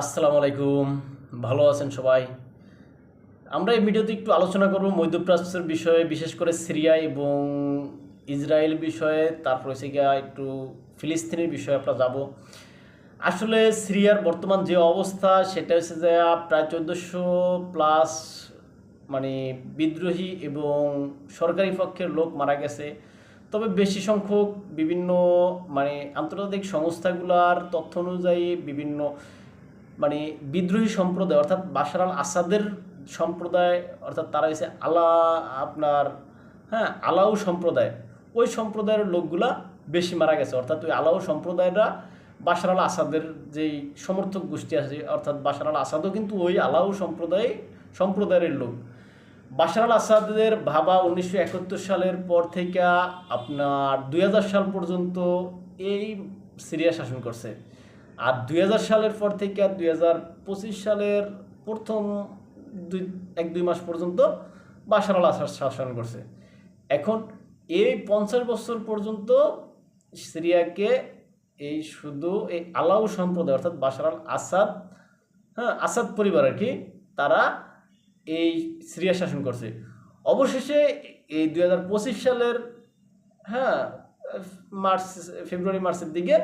আসসালামু আলাইকুম। ভালো আছেন সবাই? আমরা এই ভিডিওতে একটু আলোচনা করব মধ্যপ্রাচ্যের বিষয়ে, বিশেষ করে সিরিয়া এবং ইসরায়েল বিষয়ে। তারপর হচ্ছে গিয়া একটু ফিলিস্তিনের বিষয়ে আমরা যাব। আসলে সিরিয়ার বর্তমান যে অবস্থা সেটা হচ্ছে যে প্রায় 1400 প্লাস মানে বিদ্রোহী এবং সরকারি পক্ষের লোক মারা গেছে। তবে বেশি সংখ্যক বিভিন্ন আন্তর্জাতিক সংস্থাগুলোর তথ্য অনুযায়ী বিভিন্ন মানে বিদ্রোহী সম্প্রদায় অর্থাৎ বাশার আল আসাদের সম্প্রদায়, অর্থাৎ তারা হচ্ছে আপনার আলাউ সম্প্রদায়, ওই সম্প্রদায়ের লোকগুলা বেশি মারা গেছে। অর্থাৎ ওই আলাউ সম্প্রদায়রা বাশার আল আসাদের যেই সমর্থক গোষ্ঠী আছে, অর্থাৎ বাশার আল আসাদও কিন্তু ওই আলাউ সম্প্রদায়ের লোক। বাশার আল আসাদের ভাবা 1971 সালের পর থেকে আপনার 2000 সাল পর্যন্ত এই সিরিয়া শাসন করছে। আর 2000 সালের পর থেকে 2025 সালের প্রথম 1-2 মাস পর্যন্ত বাশার আল আসাদ শাসন করছে। এখন এই 50 বছর পর্যন্ত সিরিয়াকে এই শুধু এই আলাউ সম্প্রদায় অর্থাৎ বাশার আল আসাদ, আসাদ পরিবার আর কি, তারা এই সিরিয়া শাসন করছে। অবশেষে এই 2025 সালের হ্যাঁ ফেব্রুয়ারি মার্চের দিকে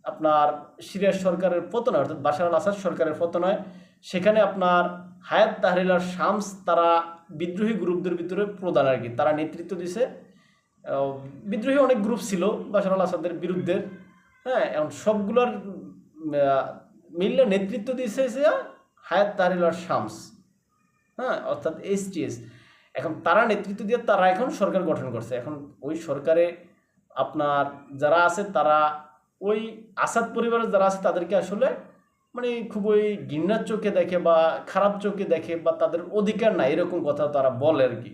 আপনার সিরিয়ার সরকারের পতন হয়, অর্থাৎ বাশার আল আসাদ সরকারের পতন হয়। সেখানে আপনার হায়াত তাহরির আর শামস তারা বিদ্রোহী গ্রুপদের ভিতরে প্রধান আর কি, তারা নেতৃত্ব দিছে। বিদ্রোহী অনেক গ্রুপ ছিল বাশার আল আসাদের বিরুদ্ধে, এবং সবগুলোর মিললে নেতৃত্ব দিয়েছে হায়াত তাহরির আর শামস, অর্থাৎ HTS। এখন তারা নেতৃত্ব দিয়ে তারা এখন সরকার গঠন করছে। এখন ওই সরকারে আপনার যারা আছে তারা ওই আসাদ পরিবারের যারা আছে তাদেরকে আসলে খুবই ঘৃণার চোখে দেখে বা খারাপ চোখে দেখে, বা তাদের অধিকার নাই এরকম কথা তারা বলে আর কি,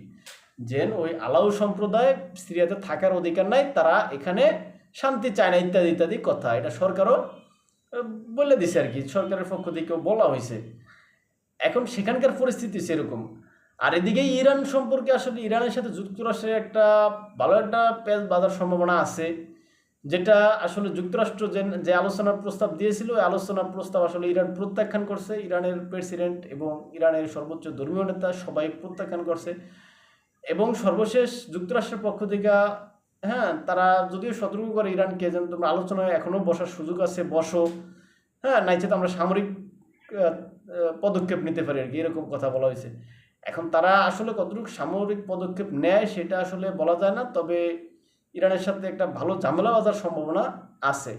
যে ওই আলাউ সম্প্রদায় সিরিয়াতে থাকার অধিকার নাই, তারা এখানে শান্তি চায় না ইত্যাদি ইত্যাদি কথা। এটা সরকারও বলে দিছে আর কি, সরকারের পক্ষ থেকেও বলা হয়েছে। এখন সেখানকার পরিস্থিতি সেরকম। আর এদিকে ইরান সম্পর্কে আসলে ইরানের সাথে যুক্তরাষ্ট্রের একটা ভালো একটা পেঁচ বাজার সম্ভাবনা আছে, যেটা আসলে যুক্তরাষ্ট্র যে আলোচনার প্রস্তাব দিয়েছিল ওই আলোচনার প্রস্তাব আসলে ইরান প্রত্যাখ্যান করছে। ইরানের প্রেসিডেন্ট এবং ইরানের সর্বোচ্চ ধর্মীয় নেতা সবাই প্রত্যাখ্যান করছে। এবং সর্বশেষ যুক্তরাষ্ট্রের পক্ষ থেকে তারা যদিও সতর্ক করে ইরানকে, যেন তোমরা আলোচনায় এখনও বসার সুযোগ আছে, বসো, নাইছে তো আমরা সামরিক পদক্ষেপ নিতে পারি আর কি, এরকম কথা বলা হয়েছে। এখন তারা আসলে কতটুকু সামরিক পদক্ষেপ নেয় সেটা আসলে বলা যায় না, তবে ইরানের সাথে একটা ভালো ঝামেলা বাজার সম্ভাবনা আছে।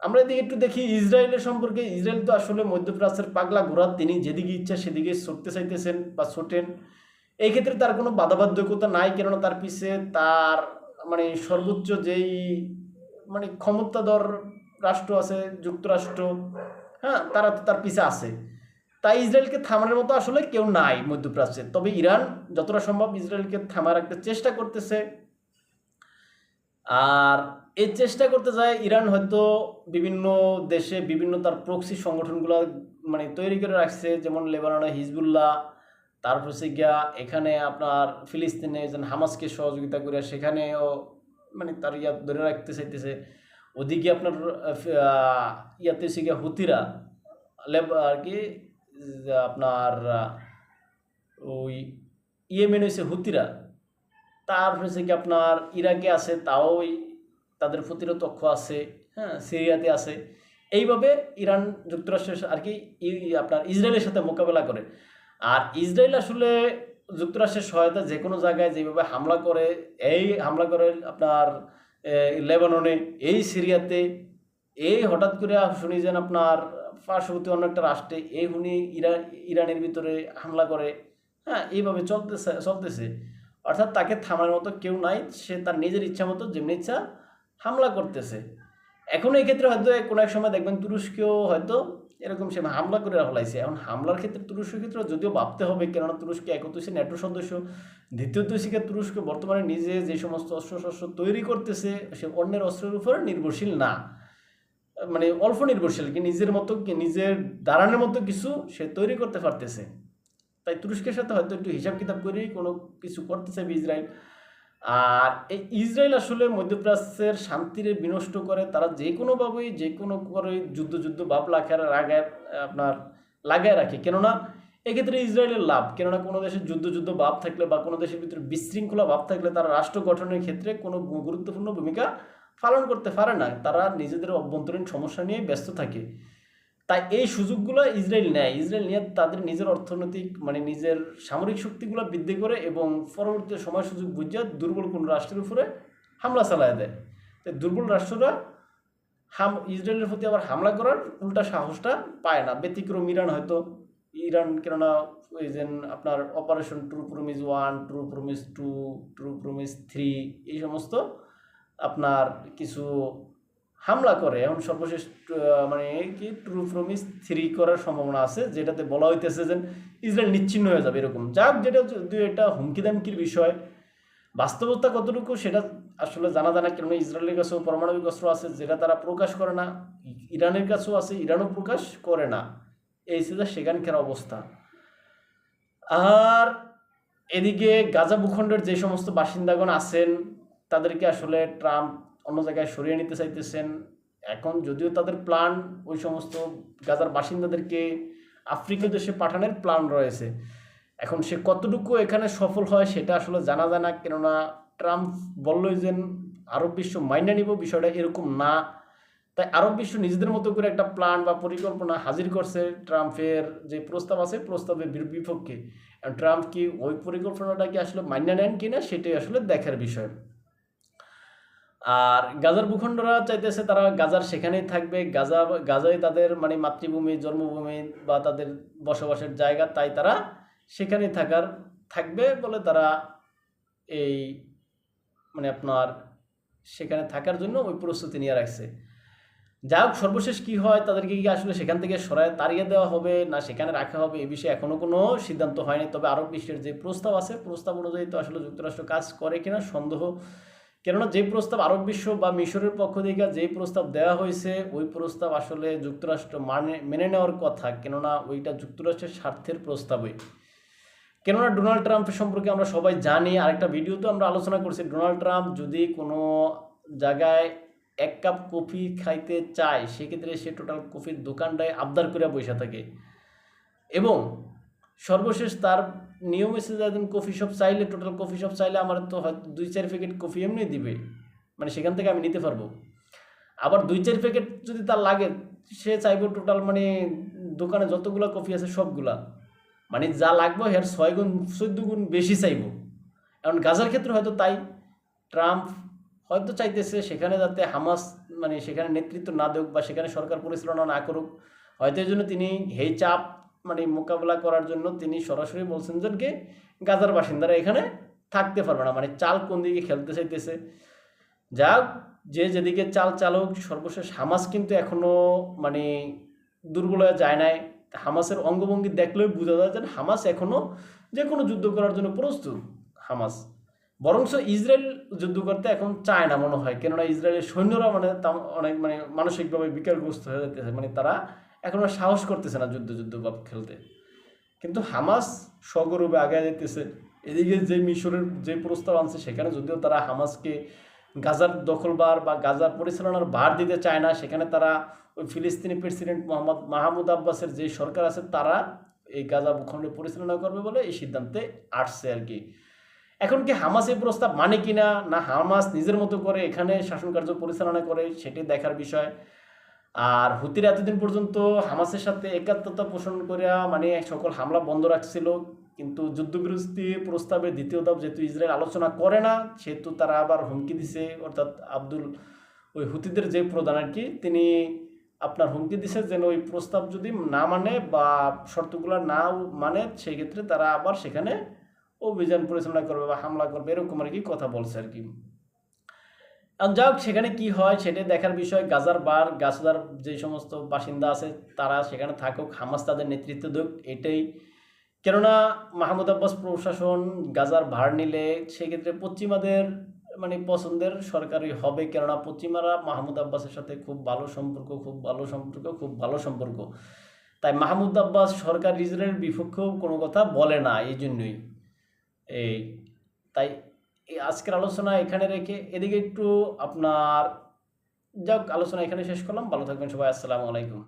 আমরা এদিকে একটু দেখি ইসরায়েলের সম্পর্কে। ইসরায়েল তো আসলে মধ্যপ্রাচ্যের পাগলা ঘোড়া, তিনি যেদিকে ইচ্ছা সেদিকে ছুটতে চাইতেছেন বা ছোটেন। এই ক্ষেত্রে তার কোনো বাধাবাধ্যকতা নাই, কেননা তার পিছে তার সর্বোচ্চ যেই ক্ষমতাধর রাষ্ট্র আছে যুক্তরাষ্ট্র, তারা তো তার পিছে আছে। তাই ইসরায়েলকে থামানোর মতো আসলে কেউ নাই মধ্যপ্রাচ্যে। তবে ইরান যতটা সম্ভব ইসরায়েলকে থামার একটা চেষ্টা করতেছে। আর এই চেষ্টা করতে যায় ইরান হয়তো বিভিন্ন দেশে বিভিন্ন তার প্রক্সি সংগঠনগুলো তৈরি করে রাখছে, যেমন লেবাননে হিজবুল্লাহ, তারপর হচ্ছে গিয়া এখানে আপনার ফিলিস্তিনে যেন হামাসকে সহযোগিতা করে সেখানেও তার ধরে রাখতে চাইতেছে। ওদিকে আপনার ইয়াতে হচ্ছে গিয়া হুতিরা আর কি, আপনার ওই ইয়েমেন হয়েছে হুতিরা, তার হচ্ছে কি আপনার ইরাকে আছে, তাও তাদের প্রতিরোধ আছে, সিরিয়াতে আছে। এইভাবে ইরান যুক্তরাষ্ট্রের আর কি আপনার ইসরায়েলের সাথে মোকাবেলা করে। আর ইসরায়েল আসলে যুক্তরাষ্ট্রের সহায়তা যে কোনো জায়গায় যেভাবে হামলা করে, এই হামলা করে আপনার লেবাননে, এই সিরিয়াতে, এই হঠাৎ করে শুনি যেন আপনার পার্শ্ববর্তী অন্য একটা রাষ্ট্রে এই ইরানের ভিতরে হামলা করে, এইভাবে চলতেছে। অর্থাৎ তাকে থামার মতো কেউ নাই, সে তার নিজের ইচ্ছা মতো যেমনি ইচ্ছা হামলা করতেছে। এখন এই ক্ষেত্রে হয়তো কোনো এক সময় দেখবেন তুরস্কেও হয়তো এরকম সে হামলা করে ফেলাইছে। এখন হামলার ক্ষেত্রে তুরস্কের ক্ষেত্রে যদিও ভাবতে হবে, কেননা তুরস্ক একত হচ্ছে ন্যাটো সদস্য, দ্বিতীয়ত হচ্ছে তুরস্ক বর্তমানে নিজে যে সমস্ত অস্ত্রশস্ত্র তৈরি করতেছে সে অন্যের অস্ত্রের উপর নির্ভরশীল না, অল্প নির্ভরশীল, কি নিজের মতো কি নিজের দাঁড়ানোর মতো কিছু সে তৈরি করতে পারতেছে। তাই তুরস্কের সাথে হয়তো একটু হিসাব কিতাব করেই কোনো কিছু করতে চাইবে ইসরায়েল। আর এই ইসরায়েল আসলে মধ্যপ্রাচ্যের শান্তির বিনষ্ট করে, তারা যে কোনোভাবেই যে কোনো করে যুদ্ধ ভাব লাগায় আপনার লাগায় রাখে। কেননা এক্ষেত্রে ইসরায়েলের লাভ, কেননা কোনো দেশের যুদ্ধ ভাব থাকলে বা কোনো দেশের ভিতরে বিশৃঙ্খলা ভাব থাকলে তারা রাষ্ট্র গঠনের ক্ষেত্রে কোনো গুরুত্বপূর্ণ ভূমিকা পালন করতে পারে না, তারা নিজেদের অভ্যন্তরীণ সমস্যা নিয়ে ব্যস্ত থাকে। তাই এই সুযোগগুলো ইসরায়েল নেয়, ইসরায়েল নিয়ে তাদের নিজের অর্থনৈতিক মানে নিজের সামরিক শক্তিগুলো বৃদ্ধি করে এবং পরবর্তী সময় সুযোগ বুঝে দুর্বল কোনো রাষ্ট্রের উপরে হামলা চালায় দেয়। তাই দুর্বল রাষ্ট্ররা ইসরায়েলের প্রতি আবার হামলা করার উল্টা সাহসটা পায় না। ব্যতিক্রম ইরান, হয়তো ইরান কেননা ওই যে আপনার operation true promise 1, true promise 2, true promise 3 এই সমস্ত আপনার কিছু হামলা করে। এখন সর্বশেষ মানে কি ট্রু প্রমিস 3 করার সম্ভাবনা আছে, যেটাতে বলা হইতেছে যে ইসরায়েল নিচ্ছিন্ন হয়ে যাবে এরকম। যাক, যেটা যদিও এটা হুমকি দামকির বিষয়, বাস্তবতা কতটুকু সেটা আসলে জানা যায় না। কেননা ইসরায়েলের কাছেও পারমাণবিক অস্ত্র আছে যেটা তারা প্রকাশ করে না, ইরানের কাছেও আছে, ইরানও প্রকাশ করে না। এই ছিল সেখানকার অবস্থা। আর এদিকে গাজা ভূখণ্ডের যে সমস্ত বাসিন্দাগণ আছেন তাদেরকে আসলে ট্রাম্প অন্য জায়গায় সরিয়ে নিতে চাইতেছেন। এখন যদিও তাদের প্ল্যান ওই সমস্ত গাজার বাসিন্দাদেরকে আফ্রিকা দেশে পাঠানোর প্ল্যান রয়েছে, এখন সে কতটুকু এখানে সফল হয় সেটা আসলে জানা যায় না। কেননা ট্রাম্প বললই যে আরব বিশ্ব মাইনে নিব, বিষয়টা এরকম না। তাই আরব বিশ্ব নিজেদের মতো করে একটা প্ল্যান বা পরিকল্পনা হাজির করছে ট্রাম্পের যে প্রস্তাব আছে প্রস্তাবের বিপক্ষে। ট্রাম্প কি ওই পরিকল্পনাটাকে আসলে মান্য নেন কিনা সেটাই আসলে দেখার বিষয়। আর গাজার ভূখণ্ডরা চাইতেছে তারা গাজার সেখানেই থাকবে, গাজাই তাদের মানে মাতৃভূমি, জন্মভূমি বা তাদের বসবাসের জায়গা, তাই তারা সেখানেই থাকবে বলে তারা এই মানে আপনার সেখানে থাকার জন্য ওই প্রস্তুতি নিয়ে রাখছে। যাই হোক, সর্বশেষ কি হয়, তাদেরকে কি আসলে সেখান থেকে সরায় তাড়িয়ে দেওয়া হবে না সেখানে রাখা হবে, এই বিষয়ে এখনও কোনো সিদ্ধান্ত হয়নি। তবে আরব বিশ্বের যে প্রস্তাব আছে প্রস্তাব অনুযায়ী তো আসলে যুক্তরাষ্ট্র কাজ করে কিনা সন্দেহ। কেননা যে প্রস্তাব আরব বিশ্ব বা মিশরের পক্ষ থেকে যে প্রস্তাব দেওয়া হয়েছে ওই প্রস্তাব আসলে যুক্তরাষ্ট্র মেনে নেওয়ার কথা, কেননা ওইটা যুক্তরাষ্ট্রের স্বার্থের প্রস্তাবই। কেননা ডোনাল্ড ট্রাম্পের সম্পর্কে আমরা সবাই জানি, আরেকটা ভিডিওতে আমরা আলোচনা করছি, ডোনাল্ড ট্রাম্প যদি কোনো জায়গায় 1 কাপ কফি খাইতে চায় সেক্ষেত্রে সে টোটাল কফির দোকানটায় আবদার করে বসে থাকে। এবং সর্বশেষ তার নিয়ম এসে যাবেন কফি শপ চাইলে, টোটাল কফি শপ চাইলে আমার তো হয়তো 2-4 প্যাকেট কফি এমনি দিবে, মানে সেখান থেকে আমি নিতে পারবো। আবার 2-4 প্যাকেট যদি তার লাগে সে চাইবো টোটাল মানে দোকানে যতগুলো কফি আছে সবগুলা, মানে যা লাগবে এর 6 গুণ 14 গুণ বেশি চাইবো। এখন গাজার ক্ষেত্রে হয়তো তাই ট্রাম্প হয়তো চাইতেছে সেখানে যাতে হামাস মানে সেখানে নেতৃত্ব না দেখ বা সেখানে সরকার পরিচালনা না করুক, হয়তো এই জন্য তিনি এই চাপ মানে মোকাবেলা করার জন্য তিনি সরাসরি বলছেন যে গাজার বাসিন্দারা এখানে থাকতে পারবে না, মানে চাল কোন দিকে খেলতে চাইতেছে। যা যে যেদিকে চাল চালক, সর্বশেষ হামাস কিন্তু এখনও মানে দুর্বল হয়ে যায় নাই। হামাসের অঙ্গভঙ্গি দেখলেও বোঝা যায় যে হামাস এখনও যে কোনো যুদ্ধ করার জন্য প্রস্তুত। হামাস বরঞ্চ ইসরায়েল যুদ্ধ করতে এখন চায় না মনে হয়, কেননা ইসরায়েলের সৈন্যরা মানে অনেক মানে মানসিকভাবে বিকারগ্রস্ত হয়ে যেতেছে, মানে তারা এখন আর সাহস করতেছে না যুদ্ধ ভাব খেলতে। কিন্তু হামাস সগর্বে আগে যেতেছে। এদিকে যে মিশরের যে প্রস্তাব আনছে সেখানে যদিও তারা হামাসকে গাজার দখলবার বা গাজার পরিচালনার ভার দিতে চায় না, সেখানে তারা ওই ফিলিস্তিনি প্রেসিডেন্ট মাহমুদ আব্বাসের যে সরকার আছে তারা এই গাজা ভূখণ্ডে পরিচালনা করবে বলে এই সিদ্ধান্তে আসছে আর কি। এখন কি হামাস এই প্রস্তাব মানে কিনা না হামাস নিজের মতো করে এখানে শাসন কার্য পরিচালনা করে সেটি দেখার বিষয়। আর হুতিরা এতদিন পর্যন্ত হামাসের সাথে একাত্মতা পোষণ করে মানে সকল হামলা বন্ধ রাখছিল, কিন্তু যুদ্ধবিরতি প্রস্তাবের দ্বিতীয় ধাপ যেহেতু ইসরায়েল আলোচনা করে না সেহেতু তারা আবার হুমকি দিছে, অর্থাৎ ওই হুতিদের যে প্রধান আর কি তিনি আপনার হুমকি দিছে যেন ওই প্রস্তাব যদি না মানে বা শর্তগুলো না মানে সেই ক্ষেত্রে তারা আবার সেখানে অভিযান পরিচালনা করবে বা হামলা করবে, এরকম আর কি কথা বলছে আর কি। আর যাক সেখানে কি হয় সেটাই দেখার বিষয়। গাজার যে সমস্ত বাসিন্দা আছে তারা সেখানে থাকুক, হামাস তাদের নেতৃত্ব দেখ, এটাই। কেননা মাহমুদ আব্বাস প্রশাসন গাজার ভার নিলে সেক্ষেত্রে পশ্চিমাদের মানে পছন্দের সরকারই হবে, কেননা পশ্চিমারা মাহমুদ আব্বাসের সাথে খুব ভালো সম্পর্ক। তাই মাহমুদ আব্বাস সরকার ইসরায়েলের বিপক্ষেও কোনো কথা বলে না, এই জন্যই এই তাই আজকের আলোচনা এখানে রেখে এদিকে একটু আপনার যাক আলোচনা এখানে শেষ করলাম। ভালো থাকবেন সবাই। আসসালামু আলাইকুম।